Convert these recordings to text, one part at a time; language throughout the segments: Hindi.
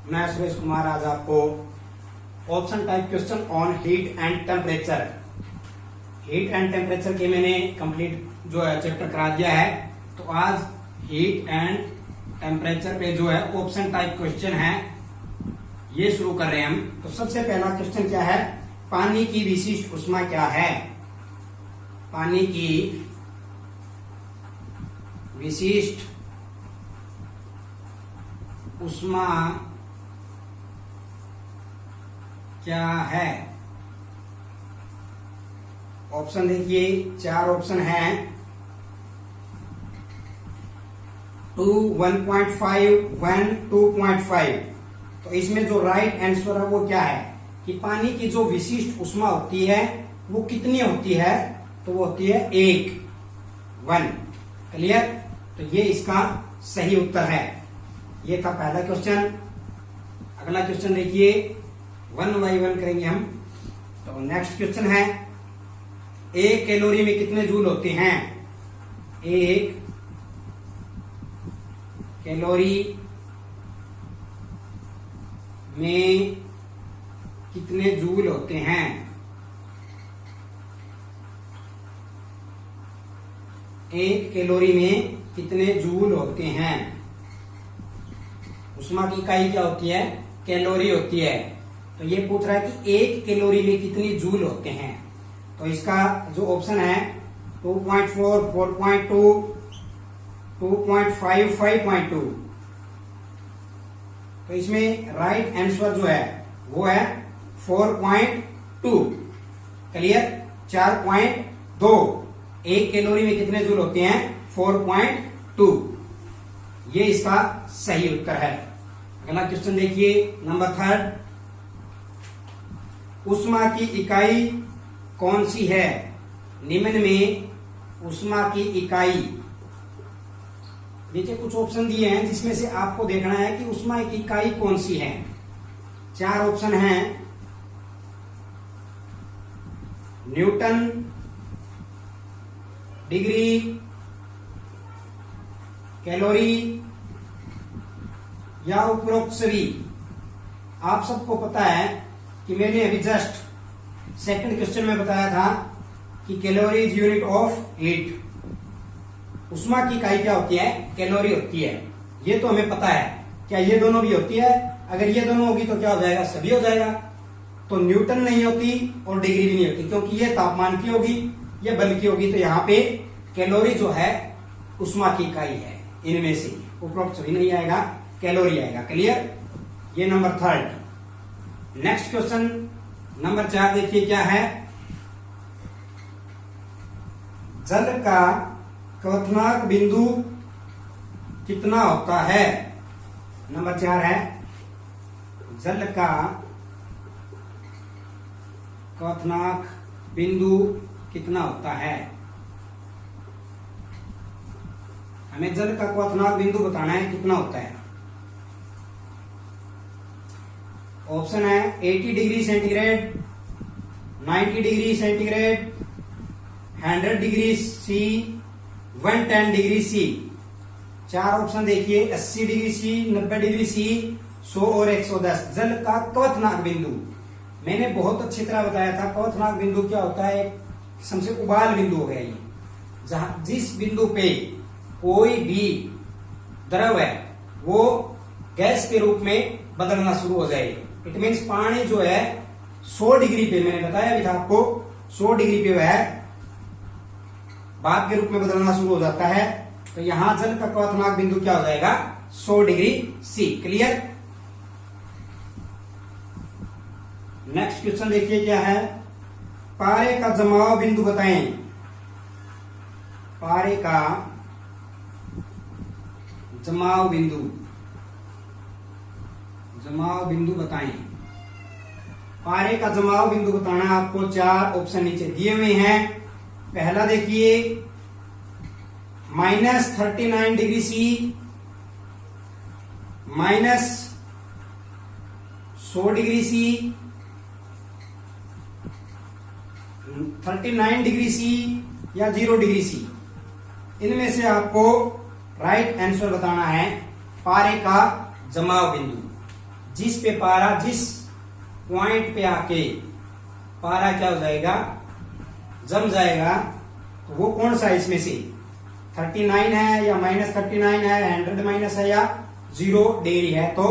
मैं सुरेश कुमार आज आपको option type question on heat and temperature. Heat and temperature के मैंने कंप्लीट जो है चैप्टर करा दिया है। तो आज हीट एंड टेम्परेचर पे जो है ऑप्शन टाइप क्वेश्चन है ये शुरू कर रहे हैं हम। तो सबसे पहला क्वेश्चन क्या है, पानी की विशिष्ट ऊष्मा क्या है। पानी की विशिष्ट ऊष्मा क्या है। ऑप्शन देखिए, चार ऑप्शन है 2, 1.5, 1, 2.5। तो इसमें जो राइट आंसर है वो क्या है कि पानी की जो विशिष्ट ऊष्मा होती है वो कितनी होती है, तो वो होती है 1। क्लियर। तो ये इसका सही उत्तर है। ये था पहला क्वेश्चन। अगला क्वेश्चन देखिए, 1 बाई 1 करेंगे हम। तो नेक्स्ट क्वेश्चन है, एक कैलोरी में कितने जूल होते हैं। एक कैलोरी में कितने जूल होते हैं। एक कैलोरी में कितने जूल होते हैं। ऊष्मा की इकाई क्या होती है, कैलोरी होती है। तो ये पूछ रहा है कि एक कैलोरी में कितनी जूल होते हैं। तो इसका जो ऑप्शन है 2.4, 4.2, 2.5, 5.2। तो इसमें राइट आंसर जो है वो है 4.2। क्लियर। 4.2 एक कैलोरी में कितने जूल होते हैं, 4.2। ये इसका सही उत्तर है। अगला क्वेश्चन देखिए, नंबर 3, ऊष्मा की इकाई कौन सी है। निम्न में ऊष्मा की इकाई, देखिए कुछ ऑप्शन दिए हैं जिसमें से आपको देखना है कि ऊष्मा की इकाई कौन सी है। चार ऑप्शन हैं, न्यूटन, डिग्री, कैलोरी या उपरोक्त सभी। आप सबको पता है कि मैंने अभी जस्ट सेकंड क्वेश्चन में बताया था कि calorie is unit of heat. ऊष्मा की इकाई क्या होती है, कैलोरी होती है। ये तो हमें पता है। क्या ये दोनों भी होती है। अगर ये दोनों होगी तो क्या हो जाएगा, सभी हो जाएगा। तो न्यूटन नहीं होती और डिग्री भी नहीं होती, क्योंकि ये तापमान की होगी, ये बल की होगी। तो यहाँ पे कैलोरी जो है ऊष्मा की इकाई है। इनमें से उपरोक्त सभी नहीं आएगा, कैलोरी आएगा। क्लियर। ये नंबर 3। नेक्स्ट क्वेश्चन नंबर 4 देखिए क्या है, जल का क्वथनांक बिंदु कितना होता है। नंबर 4 है, जल का क्वथनांक बिंदु कितना होता है। हमें जल का क्वथनांक बिंदु बताना है कितना होता है। ऑप्शन है 80 degree centigrade, 90 degree centigrade, 100 degree C, 110 degree C. चार ऑप्शन देखिए, 80 डिग्री सी, 90 डिग्री सी, 100 और 110। जल का क्वथनांक बिंदु मैंने बहुत अच्छी तरह बताया था। क्वथनांक बिंदु क्या होता है, किस्म से उबाल बिंदु हो गया ये, जहां जिस बिंदु पे कोई भी द्रव है वो गैस के रूप में बदलना शुरू हो जाए। इट मीन्स पानी जो है 100 डिग्री पे, मैंने बताया भी था आपको, 100 डिग्री पे वह भाप के रूप में बदलना शुरू हो जाता है। तो यहां जल का क्वथनांक बिंदु क्या हो जाएगा, 100 degree C. Clear. Next question देखिए क्या है, पारे का जमाव बिंदु बताएं। पारे का जमाव बिंदु, जमाव बिंदु बताएं। पारे का जमाव बिंदु बताना है आपको। चार ऑप्शन नीचे दिए हुए हैं। पहला देखिए, -39 degree C, -100 degree C, 39 degree C या 0 डिग्री सी। इनमें से आपको राइट आंसर बताना है पारे का जमाव बिंदु। जिस पे पारा, जिस पॉइंट पे आके पारा क्या हो जाएगा, जम जाएगा, तो वो कौन सा है इसमें से, 39 है या -39 है, 100 माइनस है या 0 डिग्री है, तो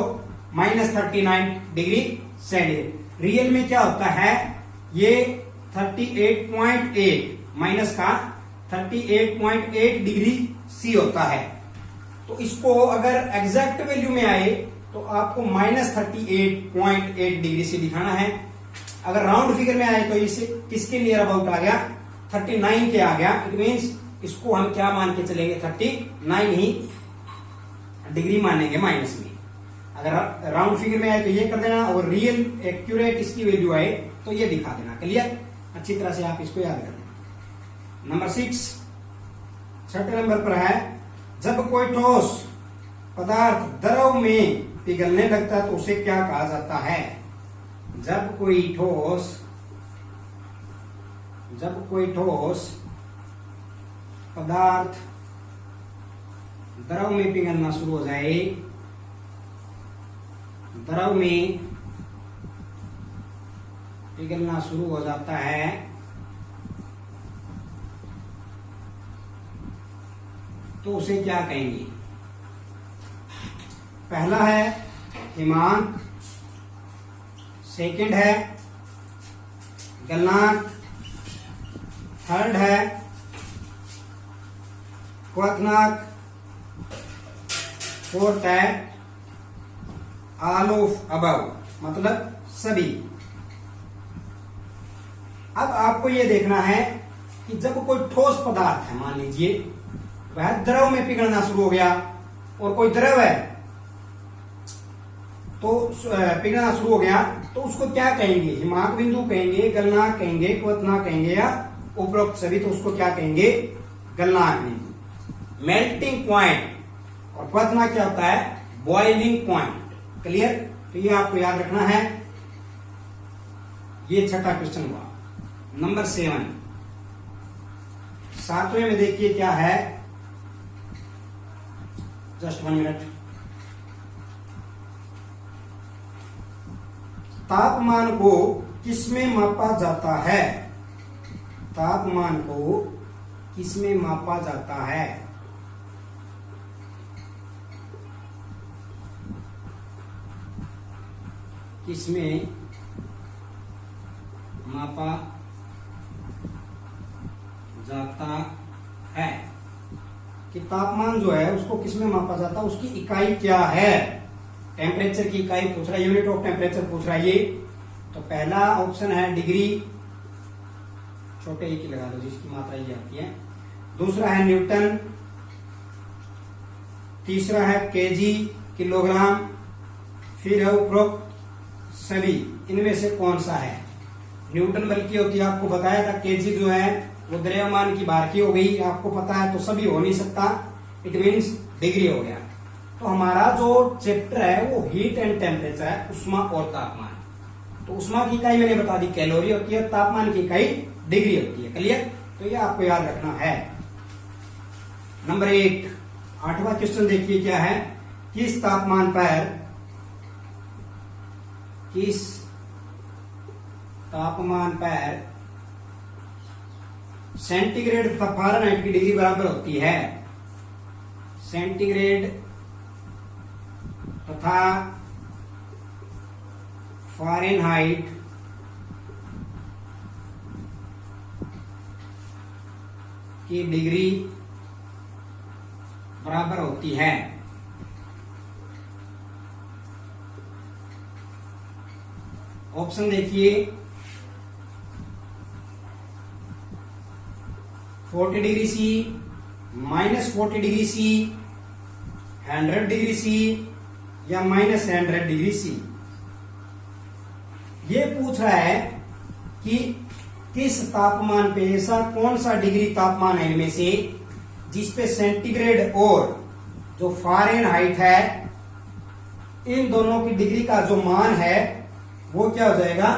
-39 डिग्री सेंटीग्रेड। रियल में क्या होता है, ये 38.8 माइनस का 38.8 डिग्री सी होता है। तो इसको अगर एग्जैक्ट वैल्यू में आए तो आपको -38.8 डिग्री से दिखाना है। अगर राउंड फिगर में आए तो इसे किसके नियर अबाउट आ गया, 39 के आ गया। इट मीन्स इसको हम क्या मान के चलेंगे, 39 ही डिग्री मानेंगे माइनस में। अगर राउंड फिगर में आए तो ये कर देना, और रियल एक्यूरेट इसकी वैल्यू आए तो ये दिखा देना। क्लियर, अच्छी तरह से आप इसको याद करना। नंबर 6, छठे नंबर पर है, जब कोई ठोस पदार्थ द्रव में पिघलने लगता है तो उसे क्या कहा जाता है। जब कोई ठोस पदार्थ द्रव में पिघलना शुरू हो जाए, द्रव में पिघलना शुरू हो जाता है, तो उसे क्या कहेंगे। पहला है हिमांक, सेकंड है गलनांक, थर्ड है क्वथनांक, फोर्थ है ऑल ऑफ अबव, मतलब सभी। अब आपको यह देखना है कि जब कोई ठोस पदार्थ है, मान लीजिए वह द्रव में पिघलना शुरू हो गया, और कोई द्रव है तो पिघलना शुरू हो गया, तो उसको क्या कहेंगे, हिमांक बिंदु कहेंगे, गलनांक कहेंगे, क्वथनांक कहेंगे, या उपरोक्त सभी, तो उसको क्या कहेंगे, गलनांक बिंदु। मेल्टिंग पॉइंट और क्वथनांक क्या होता है, बॉइलिंग पॉइंट। क्लियर, तो ये आपको याद रखना है। ये छठा क्वेश्चन हुआ। नंबर 7, सातवें में देखिए क्या है, जस्ट 1 मिनट। तापमान को किसमें मापा जाता है, तापमान को किसमें मापा जाता है। किसमें मापा जाता है, कि तापमान जो है उसको किसमें मापा जाता है, उसकी इकाई क्या है। टेम्परेचर की इकाई पूछ रहा है, यूनिट ऑफ टेम्परेचर पूछ रहा है ये। तो पहला ऑप्शन है डिग्री, छोटे ही की लगा दो जिसकी मात्रा ये आती है। दूसरा है न्यूटन, तीसरा है केजी, किलोग्राम, फिर है उपरोक्त सभी। इनमें से कौन सा है। न्यूटन बल की होती है, आपको बताया था। केजी जो है वो द्रव्यमान की भार की हो गई, आपको पता है, तो सभी हो नहीं सकता, इट मीन्स डिग्री हो गया। तो हमारा जो चैप्टर है वो हीट एंड टेम्परेचर है, उष्मा और तापमान। तो उष्मा की इकाई मैंने बता दी कैलोरी होती है, तापमान की इकाई डिग्री होती है। क्लियर, तो ये आपको याद रखना है। नंबर 8, 8वां क्वेश्चन देखिए क्या है, किस तापमान पर सेंटीग्रेड तथा फ़ारेनहाइट की डिग्री बराबर होती है। सेंटीग्रेड तथा फ़ारेनहाइट की डिग्री बराबर होती है। ऑप्शन देखिए, 40 degree C, -40 degree C, 100 degree C, या -100 डिग्री सी। ये पूछ रहा है कि किस तापमान पे, ऐसा कौन सा डिग्री तापमान है इनमें से जिस पे सेंटीग्रेड और जो फ़ारेनहाइट है, इन दोनों की डिग्री का जो मान है वो क्या हो जाएगा,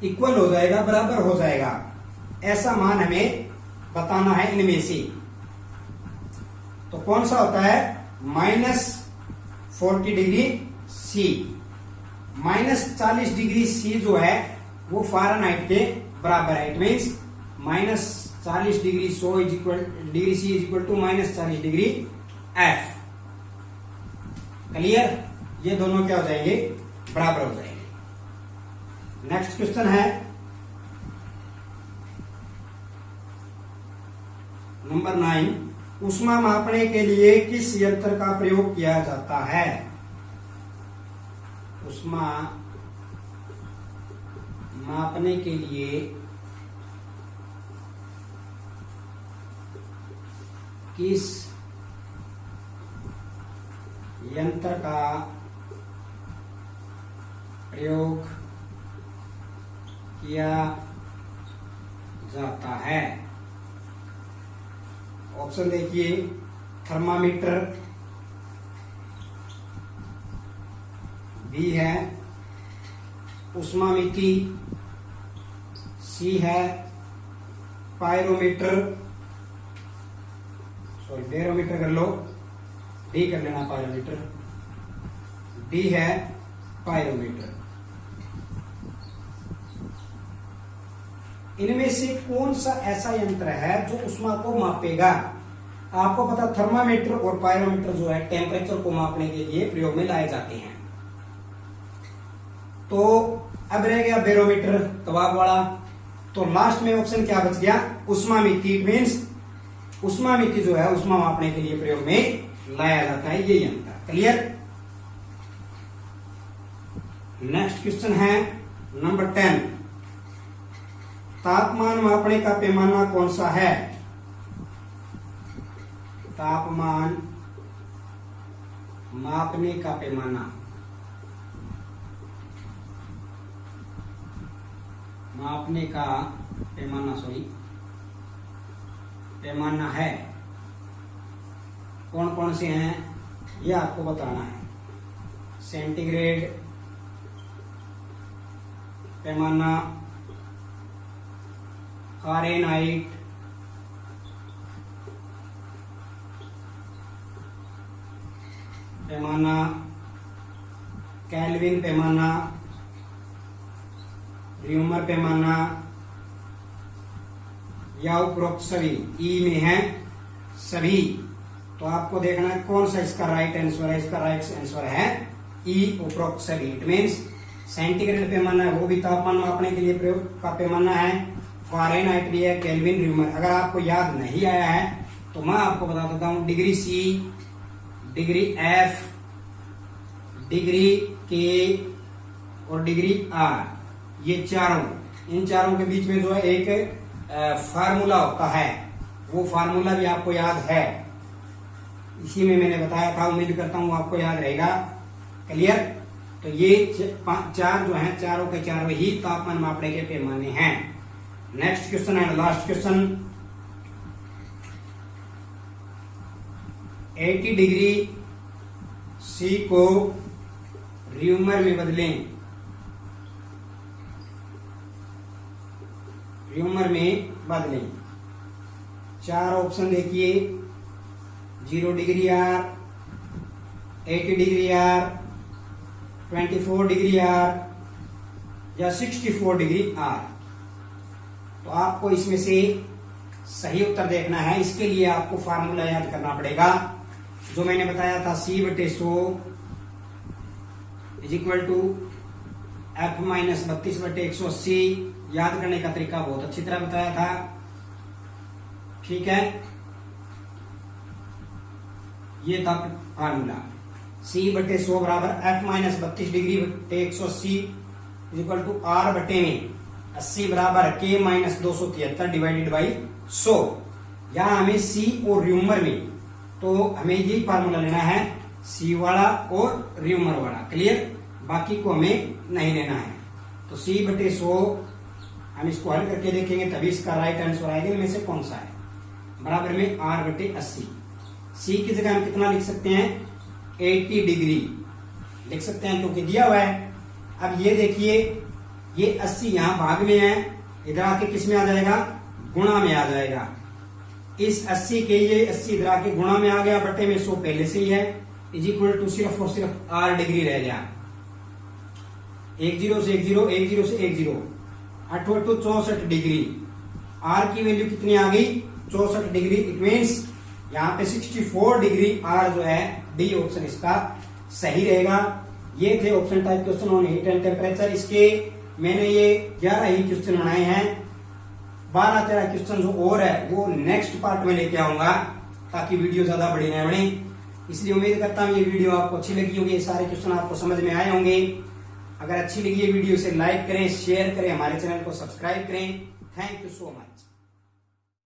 इक्वल हो जाएगा, बराबर हो जाएगा। ऐसा मान हमें बताना है इनमें से। तो कौन सा होता है, -40 डिग्री सी। -40 डिग्री सी जो है वो फ़ारेनहाइट के बराबर है। It means -40 degree degree C is equal to -40 degree F. Clear? ये दोनों क्या हो जाएंगे? बराबर हो जाएंगे। नेक्स्ट क्वेश्चन है नंबर 9, ऊष्मा मापने के लिए किस यंत्र का प्रयोग किया जाता है? ऊष्मा मापने के लिए किस यंत्र का प्रयोग किया जाता है? ऑप्शन देखिए, थर्मामीटर, बी है ऊष्मामिति, सी है पायरोमीटर, सॉरी बैरोमीटर कर लो, डी कर लेना पायरोमीटर, डी है पायरोमीटर। इनमें से कौन सा ऐसा यंत्र है जो ऊष्मा को मापेगा? आपको पता, थर्मामीटर और पायरोमीटर जो है टेम्परेचर को मापने के लिए प्रयोग में लाए जाते हैं। तो अब रह गया बैरोमीटर, दबाव वाला। तो लास्ट में ऑप्शन क्या बच गया? ऊष्मामिति। इट मीन्स ऊष्मामिति जो है ऊष्मा मापने के लिए प्रयोग में लाया जाता है ये यंत्र। क्लियर? नेक्स्ट क्वेश्चन है नंबर 10, तापमान मापने का पैमाना कौन सा है? तापमान मापने का पैमाना, मापने का पैमाना पैमाना है, कौन कौन से हैं ये आपको बताना है। सेंटीग्रेड पैमाना, फ़ारेनहाइट, पैमाना, केल्विन पैमाना, र्यूमर पैमाना, या उपरोक्त सभी। ई में है सभी। तो आपको देखना है कौन सा इसका राइट आंसर है। इसका राइट आंसर है ई, उपरोक्त सभी। इट मीन्स सेंटीग्रेड पैमाना है, वो भी तापमान मापने के लिए प्रयोग का पैमाना है। फ़ारेनहाइट भी है, केल्विन, र्यूमर। अगर आपको याद नहीं आया है तो मैं आपको बता देता हूं, degree C, degree F, degree K और डिग्री आर, ये चारों, इन चारों के बीच में जो है एक फार्मूला होता है, वो फार्मूला भी आपको याद है। इसी में मैंने बताया था, उम्मीद करता हूं आपको याद रहेगा। क्लियर? तो ये चार जो हैं, चारों के चारों ही तापमान मापने के पैमाने हैं। नेक्स्ट क्वेश्चन है लास्ट क्वेश्चन, 80 डिग्री सी को र्यूमर में बदलें। र्यूमर में बदलें। चार ऑप्शन देखिए, 0 degree R, 80 degree R, 24 degree R या 64 डिग्री आर। तो आपको इसमें से सही उत्तर देखना है। इसके लिए आपको फार्मूला याद करना पड़ेगा, जो मैंने बताया था, C/100 is equal to F - 32/180। याद करने का तरीका बहुत अच्छी तरह बताया था। ठीक है, ये था फार्मूला। C/100 बराबर F - 32 डिग्री बटे 180 इज इक्वल टू R बटे में 80 बराबर K - 273 डिवाइडेड बाई 100। यहां हमें C और र्यूमर में, तो हमें यही फार्मूला लेना है, C वाला और र्यूमर वाला। क्लियर? बाकी को हमें नहीं लेना है। तो C/100 हम इसको हल करके देखेंगे, तभी इसका राइट आंसर आएगा। इनमें से कौन सा है? बराबर में R/80। C की जगह हम कितना लिख सकते हैं? 80 डिग्री लिख सकते हैं, क्योंकि दिया हुआ है। अब ये देखिए, ये 80 यहां भाग में है, इधर आके किस में आ जाएगा? गुणा में आ जाएगा। इस 80 के ये 80 इधर आके गुणा में आ गया, बटे में 100 पहले से ही है, इज इक्वल टू सिर्फ और सिर्फ R डिग्री रह गया। 10 से 10, 10 से 10, 8 8 64 डिग्री। आर की वैल्यू कितनी आ गई? 64 डिग्री। इट मीन्स यहाँ पे 64 डिग्री आर जो है, डी ऑप्शन इसका सही रहेगा। ये थे option type question on heat and temperature. इसके मैंने ये 11 ही क्वेश्चन बनाए हैं। 12-13 क्वेश्चन जो और है वो नेक्स्ट पार्ट में लेके आऊंगा, ताकि वीडियो ज्यादा बड़ी न बने। इसलिए उम्मीद करता हूँ ये वीडियो आपको अच्छी लगी होगी, ये सारे क्वेश्चन आपको समझ में आए होंगे। अगर अच्छी लगी ये वीडियो, इसे लाइक करें, शेयर करें, हमारे चैनल को सब्सक्राइब करें। Thank you so much.